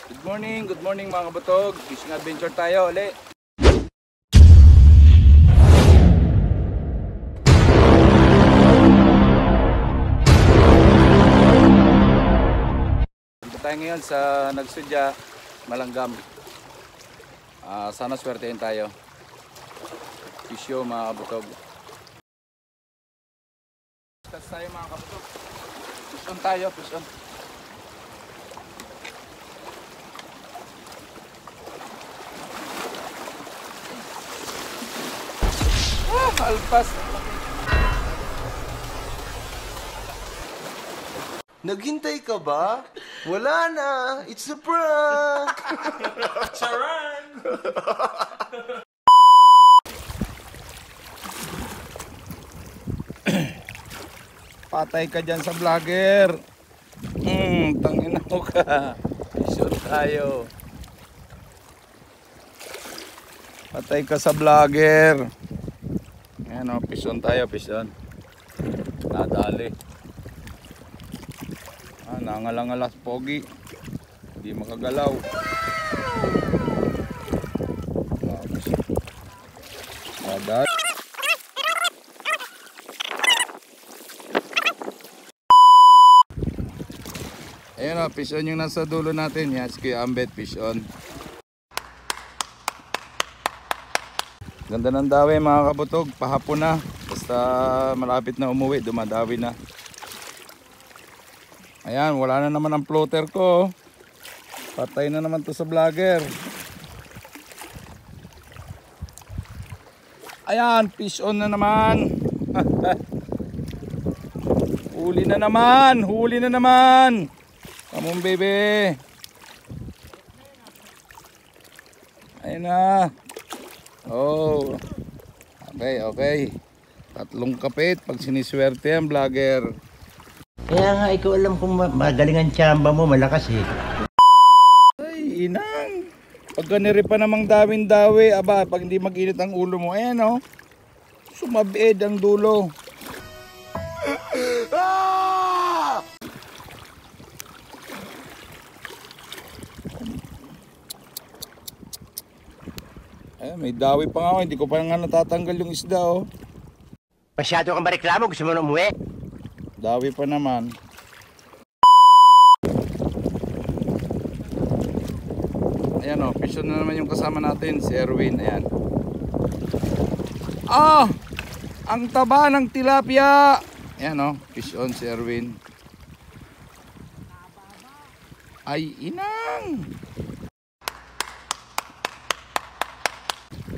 Good morning mga kabutog. Fishing adventure tayo ulit. Punta tayo ngayon sa Nagsudya, Malanggam. Sana swertein tayo. Fisyo mga kabutog. Tapos tayo mga kabutog. Fishon tayo, fishon. Alpas. Naghintay ka ba? Wala na. It's a prank. Charan! Patay ka dyan sa vlogger. Tangina mo ka. Fishon tayo. Patay ka sa vlogger. Ayan o, fishon tayo, fishon. Nadali. Nangalangalas pogi. Hindi makagalaw. Nadali. Ayan o, fishon yung nasa dulo natin. Yan, si Kuya Ambet, fishon. Ganda ng dawi mga kabutog, pahapon na. Basta malapit na umuwi, dumadawi na. Ayan, wala na naman ang floater ko. Patay na naman to sa vlogger. Ayan, fish on na naman. Huli na naman, huli na naman. Come on baby. Ayan na. Oh, okay. Tatlong kapit pag siniswerte ang vlogger. Kaya nga ikaw alam kung magaling ang tsamba mo, malakas eh. Ay, inang. Pag ganiri pa namang dawin-dawi, aba, pag hindi mag-init ang ulo mo, ayan o. Sumabid ang dulo. Ayan, may dawi pa nga ako, hindi ko pa nga natatanggal yung isda o. Masyado kang mareklamo, gusto mo na umuwi? Dawi pa naman. Ayan o, fishon na naman yung kasama natin, si Erwin. Ayan. Ang taba ng tilapia. Ayan o, fishon si Erwin. Ay, inang.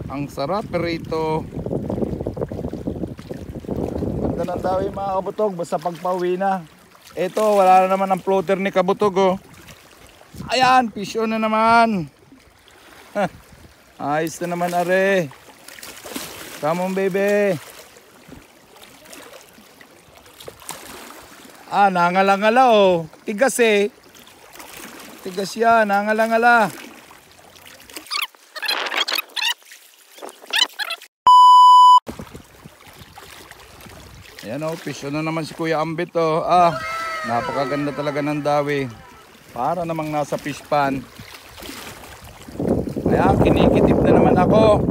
Ang sarap rito. Ganda ng dawi mga kabutog, basta pagpauwi na. Eto, wala na naman ang floater ni kabutog oh. Ayan, fish on na naman. Ayos na naman are. Come on baby. Nangalangala oh. Tigas eh. Tigas yan, nangalangala. Ayan o, fish on na naman si Kuya Ambit o. Napakaganda talaga ng dawi. Para namang nasa fish pan. Ayan, kinikitip na naman ako.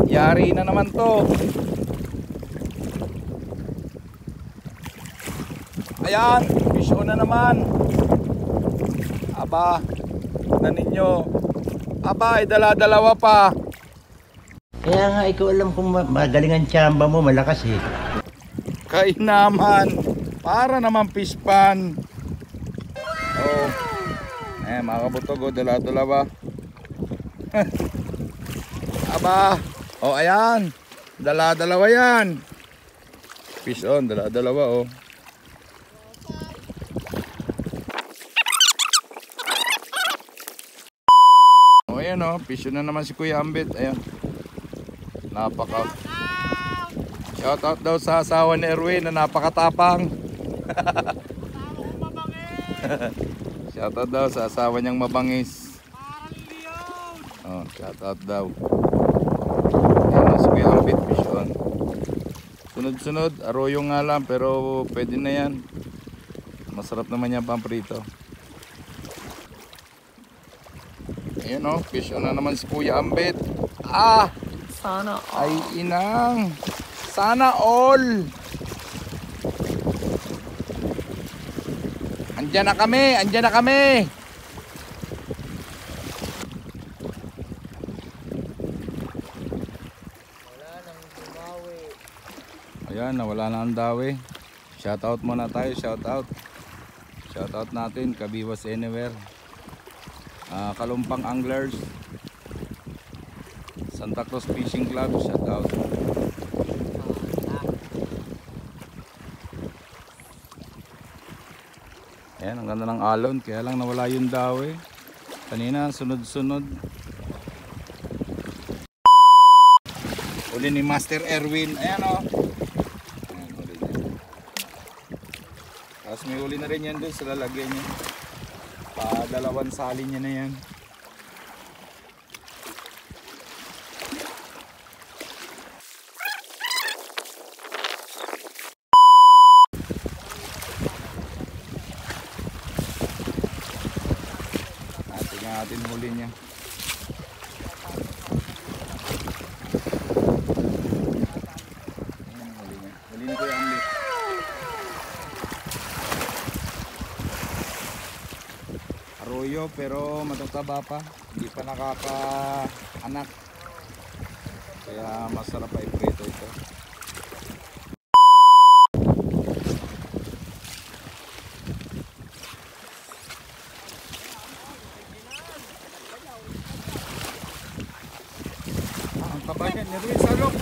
Yari na naman to. Ayan, fish on na naman. Aba, na ninyo. Aba, dala-dalawa pa. Kaya nga ikaw alam kung magaling ang tsamba mo, malakas eh. Kain naman. Para naman fish pan. Oh. Mga kabutog, dala-dalawa. Aba. Oh, ayan. Dala-dalawa yan. Fish on, dala-dalawa oh. Oh, ayan oh. Fish on na naman si Kuya Ambit. Ayan. Napaka. Shoutout daw sa asawa ni Erwin na napakatapang. Shoutout daw sa asawa niyang mabangis. Oh, shoutout daw. Ayan si Kuya Ambit, fish on. Sunod-sunod, arroyo nga lang pero pwede na yan. Masarap naman yan pamprito. Ayun o, fish on na naman si Kuya Ambet. Ah! Sana Ay inang! Sana all! Andyan na kami! Andyan na kami! Ayan, nawala na ang dawi. Shoutout muna tayo, shoutout. Shoutout natin, Kabiwas Anywhere. Kalumpang Anglers. Santa Cruz Fishing Club, shoutout. Ayan, ang ganda ng alon, kaya lang nawala yung dawi. Kanina, sunod-sunod. Uli ni Master Erwin. Ayan o. Ayan, uli niya. Tapos may uli na rin yan doon sa lalagyan niya. Dalawang sali niya na yan. Tingnan natin huli niya. Huli ni Kuya Ambet. Arroyo pero matataba pa. Hindi pa nakaka-anak. Kaya masarap pa iprito ito. Ang kabayan, Erwin, salok!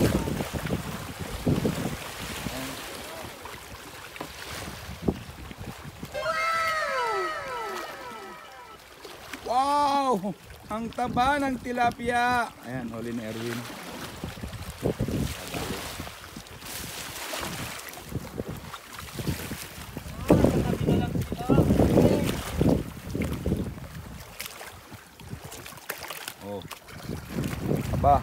Wow! Ang taba ng tilapia. Ayan, huli ni Erwin. Oh. Aba.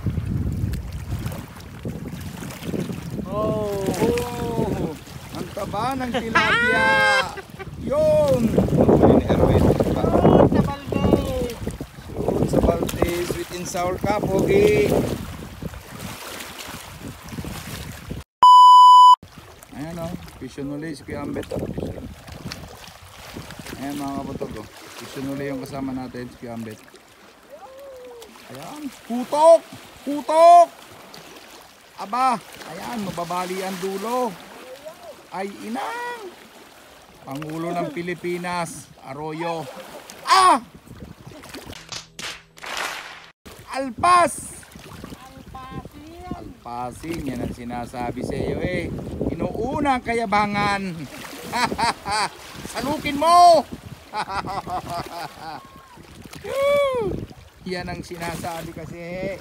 Oh! Ang taba ng tilapia. Yun! Huli ni Erwin. Sa Balde, sweet and sour ka, pogi. Ayan o, fishon uli si Kuya Ambet. Ayan mga kapatog o, fishon uli yung kasama natin si Kuya Ambet. Ayan, putok! Putok! Aba, ayan, mababali ang dulo. Ay inang! Pangulo ng Pilipinas, Arroyo. Ah! Alpas! Alpasin, yan ang sinasabi sa iyo eh. Inuuna ang kayabangan. Salukin mo! Yan ang sinasabi kasi.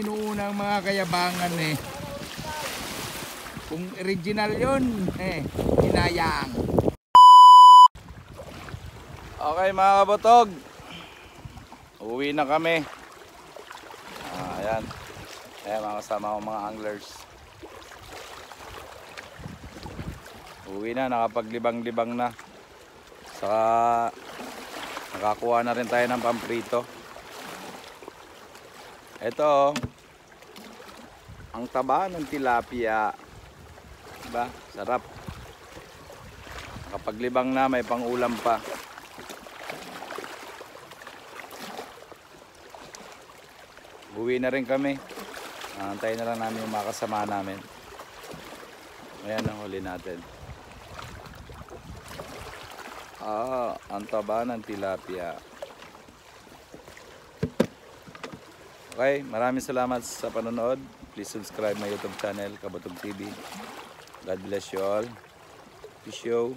Inuuna ang mga kayabangan eh. Kung original yun, hinayang. Okay mga kabotog. Uwi na kami. Ayan. Ayan mga kasama ko mga anglers. Uwi na, nakapaglibang-libang na. Saka nakakuha na rin tayo ng pamprito. Ito ang taba ng tilapia. Diba? Sarap. Nakapaglibang na, may pang-ulam pa. Uwi na rin kami. Antayin na lang namin yung mga kasama namin. Ayan ang huli natin. Ang taba ng tilapia. Okay, maraming salamat sa panonood. Please subscribe my YouTube channel, Kabutog TV. God bless you all. Peace out.